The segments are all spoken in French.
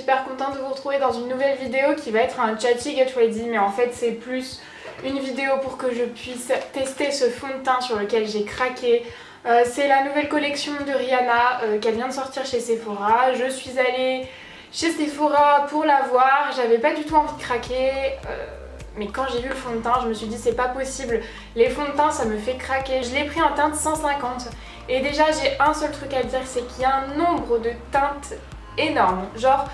super contente de vous retrouver dans une nouvelle vidéo qui va être un Chatty Get Ready, mais en fait c'est plus une vidéo pour que je puisse tester ce fond de teint sur lequel j'ai craqué. C'est la nouvelle collection de Rihanna qu'elle vient de sortir chez Sephora. Je suis allée chez Sephora pour la voir, j'avais pas du tout envie de craquer. Mais quand j'ai vu le fond de teint, je me suis dit c'est pas possible, les fonds de teint ça me fait craquer. Je l'ai pris en teinte 150 et déjà j'ai un seul truc à dire, c'est qu'il y a un nombre de teintes énorme. Genre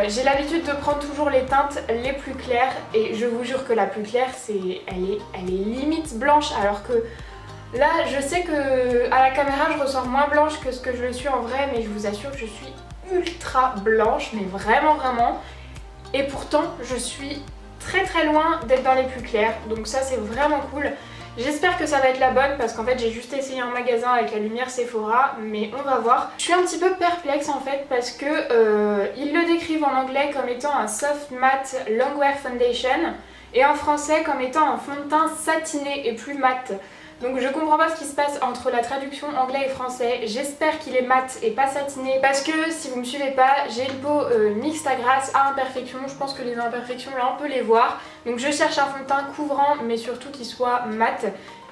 j'ai l'habitude de prendre toujours les teintes les plus claires et je vous jure que la plus claire elle est limite blanche, alors que là je sais que à la caméra je ressors moins blanche que ce que je le suis en vrai, mais je vous assure que je suis ultra blanche, mais vraiment. Et pourtant je suis très loin d'être dans les plus clairs, donc ça c'est vraiment cool. J'espère que ça va être la bonne parce qu'en fait j'ai juste essayé en magasin avec la lumière Sephora, mais on va voir. Je suis un petit peu perplexe en fait parce que ils le décrivent en anglais comme étant un soft matte longwear foundation et en français comme étant un fond de teint satiné et plus mat. Donc je comprends pas ce qui se passe entre la traduction anglais et français. J'espère qu'il est mat et pas satiné parce que si vous me suivez pas, j'ai une peau mixte à grasse à imperfection. Je pense que les imperfections là on peut les voir. Donc je cherche un fond de teint couvrant mais surtout qui soit mat.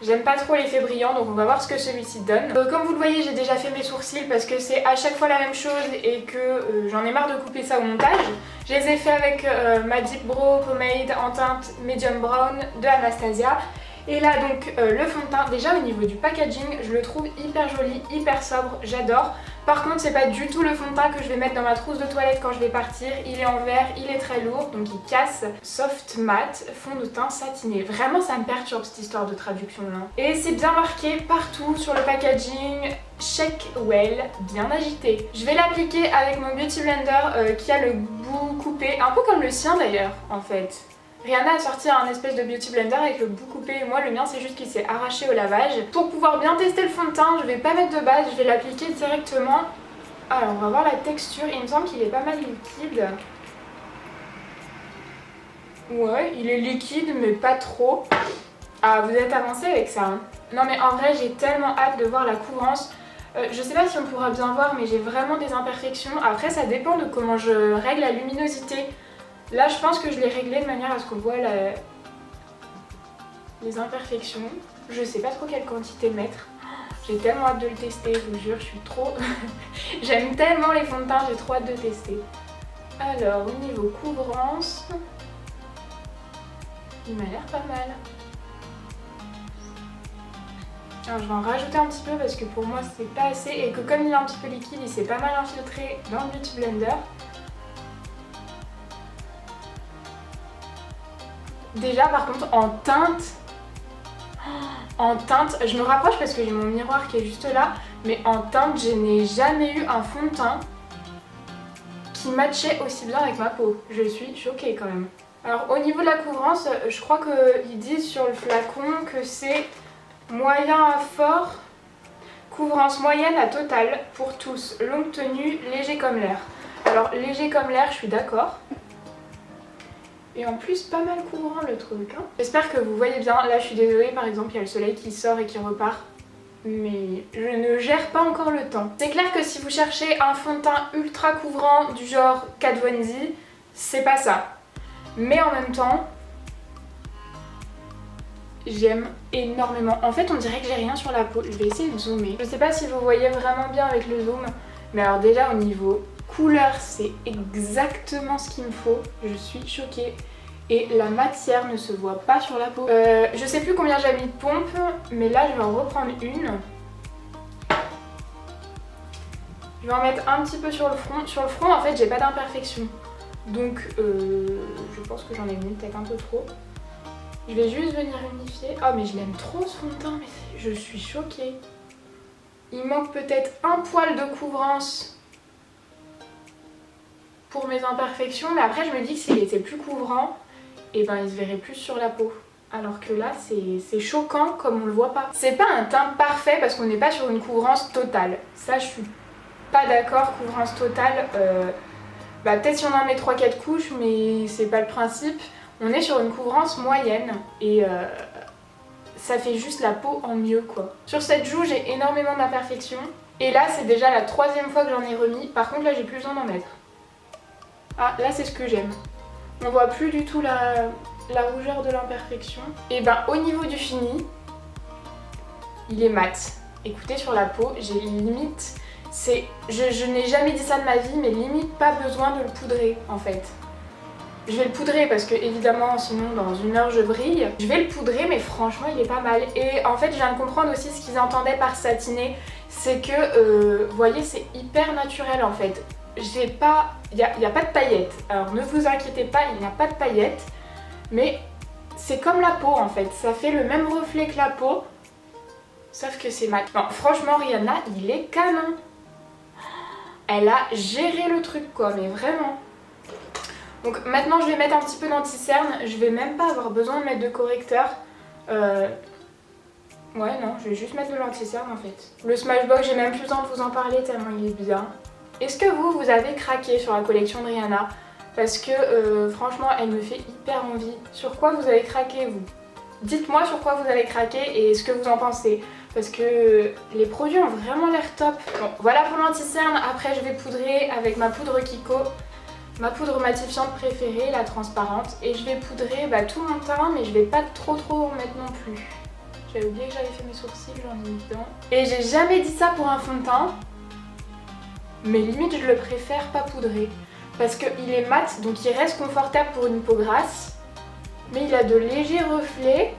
J'aime pas trop l'effet brillant, donc on va voir ce que celui-ci donne. Comme vous le voyez, j'ai déjà fait mes sourcils parce que c'est à chaque fois la même chose et que j'en ai marre de couper ça au montage. Je les ai fait avec ma Deep Brow Pomade en teinte Medium Brown de Anastasia. Et là donc le fond de teint, déjà au niveau du packaging, je le trouve hyper joli, hyper sobre, j'adore. Par contre c'est pas du tout le fond de teint que je vais mettre dans ma trousse de toilette quand je vais partir. Il est en verre, il est très lourd, donc il casse. Soft matte, fond de teint satiné. Vraiment ça me perturbe cette histoire de traduction là. Et c'est bien marqué partout sur le packaging, Shake Well, bien agité. Je vais l'appliquer avec mon Beauty Blender qui a le bout coupé, un peu comme le sien d'ailleurs en fait. Rihanna a sorti un espèce de Beauty Blender avec le bout coupé, moi le mien c'est juste qu'il s'est arraché au lavage. Pour pouvoir bien tester le fond de teint, je vais pas mettre de base, je vais l'appliquer directement. Alors on va voir la texture, il me semble qu'il est pas mal liquide. Ouais, il est liquide mais pas trop. Ah, vous êtes avancé avec ça hein. Non mais en vrai j'ai tellement hâte de voir la couvrance. Je sais pas si on pourra bien voir mais j'ai vraiment des imperfections. Après ça dépend de comment je règle la luminosité. Là je pense que je l'ai réglé de manière à ce qu'on voit les imperfections. Je sais pas trop quelle quantité mettre. J'ai tellement hâte de le tester, je vous jure, je suis trop... J'aime tellement les fonds de teint, j'ai trop hâte de tester. Alors au niveau couvrance, il m'a l'air pas mal. Alors je vais en rajouter un petit peu parce que pour moi c'est pas assez et que comme il est un petit peu liquide, il s'est pas mal infiltré dans le Beauty Blender. Déjà par contre en teinte, je me rapproche parce que j'ai mon miroir qui est juste là, mais en teinte je n'ai jamais eu un fond de teint qui matchait aussi bien avec ma peau. Je suis choquée quand même. Alors au niveau de la couvrance, je crois qu'ils disent sur le flacon que c'est moyen à fort, couvrance moyenne à totale pour tous, longue tenue, léger comme l'air. Alors léger comme l'air, je suis d'accord. Et en plus pas mal couvrant le truc hein. J'espère que vous voyez bien, là je suis désolée par exemple il y a le soleil qui sort et qui repart. Mais je ne gère pas encore le temps. C'est clair que si vous cherchez un fond de teint ultra couvrant du genre Kat Von D, c'est pas ça. Mais en même temps, j'aime énormément. En fait on dirait que j'ai rien sur la peau, je vais essayer de zoomer. Je sais pas si vous voyez vraiment bien avec le zoom, mais alors déjà au niveau couleur c'est exactement ce qu'il me faut, je suis choquée et la matière ne se voit pas sur la peau. Je sais plus combien j'ai mis de pompe mais là je vais en reprendre une. Je vais en mettre un petit peu sur le front. Sur le front en fait j'ai pas d'imperfection donc je pense que j'en ai mis peut-être un peu trop. Je vais juste venir unifier. Oh mais je l'aime trop ce fond de teint, mais je suis choquée. Il manque peut-être un poil de couvrance pour mes imperfections, mais après je me dis que s'il était plus couvrant, et ben il se verrait plus sur la peau. Alors que là c'est choquant comme on le voit pas. C'est pas un teint parfait parce qu'on n'est pas sur une couvrance totale. Ça je suis pas d'accord, couvrance totale, peut-être si on en met 3-4 couches, mais c'est pas le principe. On est sur une couvrance moyenne et ça fait juste la peau en mieux quoi. Sur cette joue j'ai énormément d'imperfections et là c'est déjà la 3e fois que j'en ai remis. Par contre là j'ai plus besoin d'en mettre. Ah, là c'est ce que j'aime. On voit plus du tout la rougeur de l'imperfection. Et ben au niveau du fini, il est mat. Écoutez, sur la peau, j'ai limite... Je n'ai jamais dit ça de ma vie, mais limite pas besoin de le poudrer en fait. Je vais le poudrer parce que évidemment sinon dans 1 heure je brille. Je vais le poudrer mais franchement il est pas mal. Et en fait je viens de comprendre aussi ce qu'ils entendaient par satiné. C'est que, vous voyez, c'est hyper naturel en fait. J'ai pas... Il n'y a pas de paillettes. Alors ne vous inquiétez pas, il n'y a pas de paillettes. Mais c'est comme la peau en fait. Ça fait le même reflet que la peau. Sauf que c'est mat. Non, franchement Rihanna, il est canon. Elle a géré le truc quoi, mais vraiment. Donc maintenant je vais mettre un petit peu d'anti-cerne. Je vais même pas avoir besoin de mettre de correcteur. Ouais non, je vais juste mettre de l'anti-cerne en fait. Le Smashbox, j'ai même plus besoin de vous en parler tellement il est bien. Est-ce que vous avez craqué sur la collection de Rihanna? Parce que franchement elle me fait hyper envie. Sur quoi vous avez craqué vous? Dites-moi sur quoi vous avez craqué et ce que vous en pensez. Parce que les produits ont vraiment l'air top. Bon, voilà pour l'anti-cerne. Après je vais poudrer avec ma poudre Kiko. Ma poudre matifiante préférée, la transparente. Et je vais poudrer tout mon teint, mais je vais pas trop en mettre non plus. J'avais oublié que j'avais fait mes sourcils, j'en ai mis dedans. Et j'ai jamais dit ça pour un fond de teint. Mais limite je le préfère pas poudrer. Parce qu'il est mat, donc il reste confortable pour une peau grasse. Mais il a de légers reflets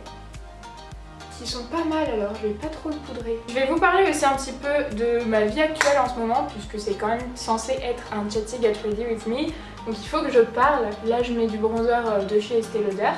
qui sont pas mal, alors je vais pas trop le poudrer. Je vais vous parler aussi un petit peu de ma vie actuelle en ce moment, puisque c'est quand même censé être un chatty Get Ready With Me. Donc il faut que je parle. Là je mets du bronzer de chez Estée Lauder.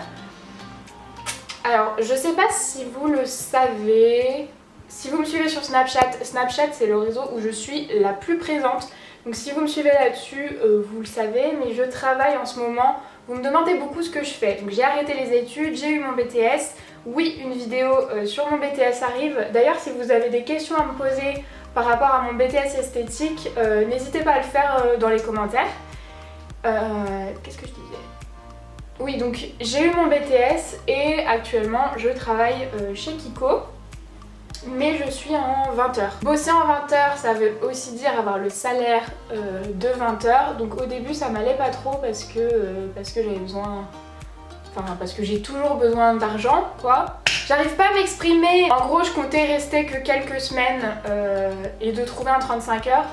Alors je sais pas si vous le savez, si vous me suivez sur Snapchat, Snapchat c'est le réseau où je suis la plus présente. Donc si vous me suivez là-dessus, vous le savez, mais je travaille en ce moment. Vous me demandez beaucoup ce que je fais. Donc j'ai arrêté les études, j'ai eu mon BTS. Oui, une vidéo sur mon BTS arrive. D'ailleurs, si vous avez des questions à me poser par rapport à mon BTS esthétique, n'hésitez pas à le faire dans les commentaires. Qu'est-ce que je disais? Oui, donc j'ai eu mon BTS et actuellement je travaille chez Kiko. Mais je suis en 20 heures. Bosser en 20 heures, ça veut aussi dire avoir le salaire de 20 heures. Donc au début ça m'allait pas trop parce que j'avais besoin... Enfin parce que j'ai toujours besoin d'argent quoi. J'arrive pas à m'exprimer. En gros je comptais rester que quelques semaines et de trouver un 35 heures.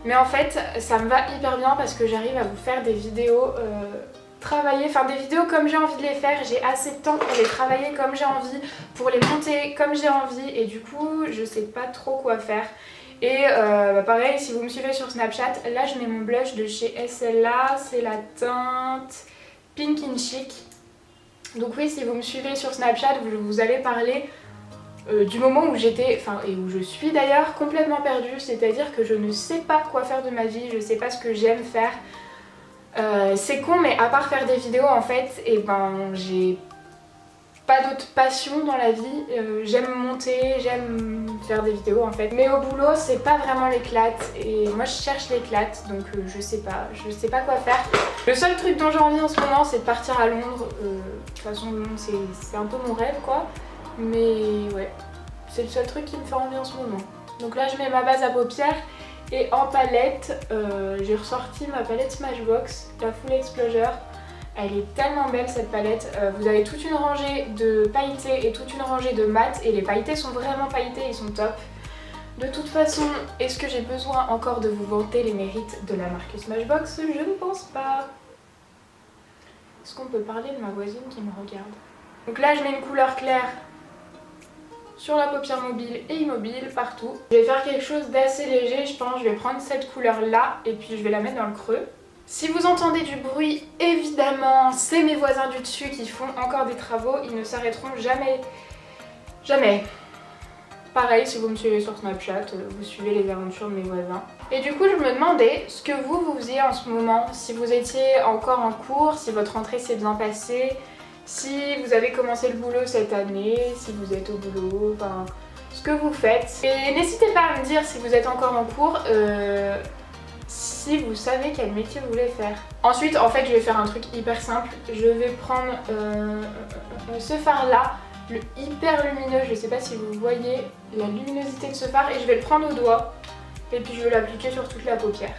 Mais en fait ça me va hyper bien parce que j'arrive à vous faire des vidéos... travailler, enfin des vidéos comme j'ai envie de les faire, j'ai assez de temps pour les travailler comme j'ai envie, pour les monter comme j'ai envie et du coup je sais pas trop quoi faire. Et pareil, si vous me suivez sur Snapchat, là je mets mon blush de chez SLA, c'est la teinte Pink in Chic. Donc oui, si vous me suivez sur Snapchat, vous allez parler du moment où j'étais, enfin et où je suis d'ailleurs, complètement perdue, c'est-à-dire que je ne sais pas quoi faire de ma vie, je sais pas ce que j'aime faire. C'est con mais à part faire des vidéos en fait, et ben j'ai pas d'autre passion dans la vie. J'aime monter, j'aime faire des vidéos en fait. Mais au boulot c'est pas vraiment l'éclate et moi je cherche l'éclate donc je sais pas quoi faire. Le seul truc dont j'ai envie en ce moment c'est de partir à Londres. De toute façon Londres c'est un peu mon rêve quoi. Mais ouais, c'est le seul truc qui me fait envie en ce moment. Donc là je mets ma base à paupières. Et en palette, j'ai ressorti ma palette Smashbox, la Full Explosion. Elle est tellement belle cette palette. Vous avez toute une rangée de pailletés et toute une rangée de mat. Et les pailletés sont vraiment pailletés, ils sont top. De toute façon, est-ce que j'ai besoin encore de vous vanter les mérites de la marque Smashbox? Je ne pense pas. Est-ce qu'on peut parler de ma voisine qui me regarde? Donc là, je mets une couleur claire sur la paupière mobile et immobile, partout. Je vais faire quelque chose d'assez léger, je pense. Je vais prendre cette couleur là et puis je vais la mettre dans le creux. Si vous entendez du bruit, évidemment, c'est mes voisins du dessus qui font encore des travaux. Ils ne s'arrêteront jamais. Jamais. Pareil, si vous me suivez sur Snapchat, vous suivez les aventures de mes voisins. Et du coup, je me demandais ce que vous faisiez en ce moment. Si vous étiez encore en cours, si votre rentrée s'est bien passée, si vous avez commencé le boulot cette année, si vous êtes au boulot, enfin ce que vous faites. Et n'hésitez pas à me dire si vous êtes encore en cours, si vous savez quel métier vous voulez faire. Ensuite, en fait, je vais faire un truc hyper simple. Je vais prendre ce fard là, le hyper lumineux, je sais pas si vous voyez la luminosité de ce fard, et je vais le prendre au doigt et puis je vais l'appliquer sur toute la paupière.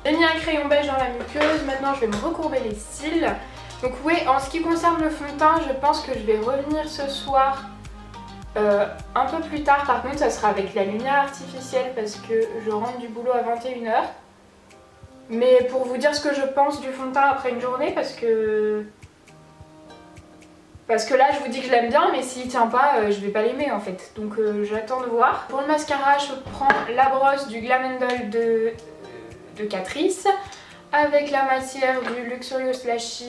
J'ai mis un crayon beige dans la muqueuse, maintenant je vais me recourber les cils. Donc oui, en ce qui concerne le fond de teint, je pense que je vais revenir ce soir un peu plus tard. Par contre ça sera avec la lumière artificielle parce que je rentre du boulot à 21 h. Mais pour vous dire ce que je pense du fond de teint après une journée, parce que là je vous dis que je l'aime bien, mais s'il tient pas, je vais pas l'aimer en fait. Donc j'attends de voir. Pour le mascara, je prends la brosse du Glam Handle de Catrice avec la matière du Luxurious Lashes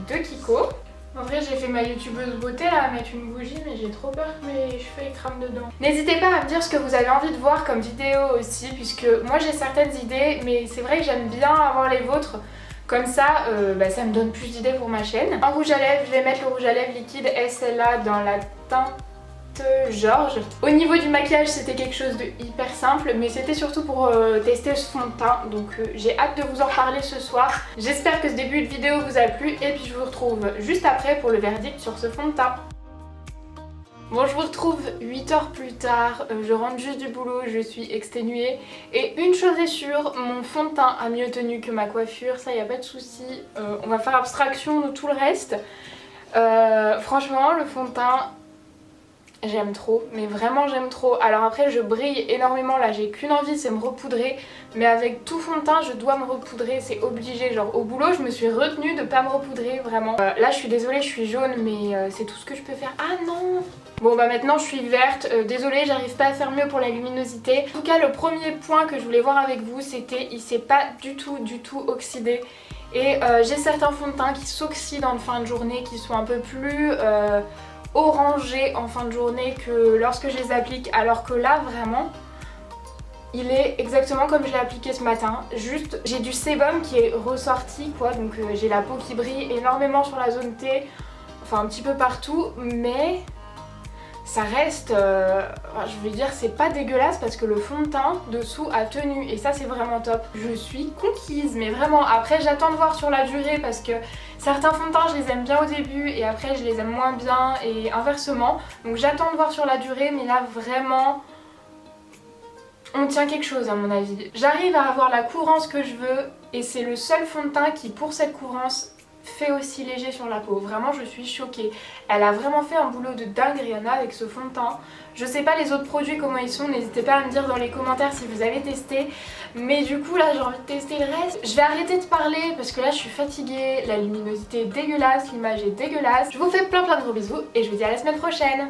de Kiko. En vrai j'ai fait ma youtubeuse beauté là à mettre une bougie, mais j'ai trop peur que mes cheveux ils crament dedans. N'hésitez pas à me dire ce que vous avez envie de voir comme vidéo aussi, puisque moi j'ai certaines idées, mais c'est vrai que j'aime bien avoir les vôtres. Comme ça, ça me donne plus d'idées pour ma chaîne. En rouge à lèvres, je vais mettre le rouge à lèvres liquide SLA dans la teinte Georges. Au niveau du maquillage, c'était quelque chose de hyper simple, mais c'était surtout pour tester ce fond de teint. Donc j'ai hâte de vous en reparler ce soir. J'espère que ce début de vidéo vous a plu et puis je vous retrouve juste après pour le verdict sur ce fond de teint. Bon, je vous retrouve 8 heures plus tard, je rentre juste du boulot, je suis exténuée. Et une chose est sûre, mon fond de teint a mieux tenu que ma coiffure, ça y a pas de souci. On va faire abstraction de tout le reste. Franchement, le fond de teint, j'aime trop, mais vraiment j'aime trop. Alors après je brille énormément, là j'ai qu'une envie, c'est me repoudrer. Mais avec tout fond de teint je dois me repoudrer, c'est obligé. Genre au boulot je me suis retenue de pas me repoudrer, vraiment. Là je suis désolée, je suis jaune, mais c'est tout ce que je peux faire. Ah non! Bon bah maintenant je suis verte, désolée j'arrive pas à faire mieux pour la luminosité. En tout cas le premier point que je voulais voir avec vous c'était il s'est pas du tout oxydé. Et j'ai certains fonds de teint qui s'oxydent en fin de journée, qui sont un peu plus orangés en fin de journée que lorsque je les applique, alors que là vraiment il est exactement comme je l'ai appliqué ce matin. Juste j'ai du sébum qui est ressorti quoi, donc j'ai la peau qui brille énormément sur la zone T, enfin un petit peu partout, mais ça reste, je veux dire c'est pas dégueulasse parce que le fond de teint dessous a tenu et ça c'est vraiment top. Je suis conquise, mais vraiment. Après j'attends de voir sur la durée parce que certains fonds de teint je les aime bien au début et après je les aime moins bien et inversement. Donc j'attends de voir sur la durée, mais là vraiment on tient quelque chose à mon avis. J'arrive à avoir la courance que je veux et c'est le seul fond de teint qui pour cette courance fait aussi léger sur la peau. Vraiment je suis choquée. Elle a vraiment fait un boulot de dingue Rihanna avec ce fond de teint. Je sais pas les autres produits comment ils sont, n'hésitez pas à me dire dans les commentaires si vous avez testé. Mais du coup là j'ai envie de tester le reste. Je vais arrêter de parler parce que là je suis fatiguée, la luminosité est dégueulasse, l'image est dégueulasse. Je vous fais plein de gros bisous et je vous dis à la semaine prochaine.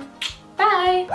Bye.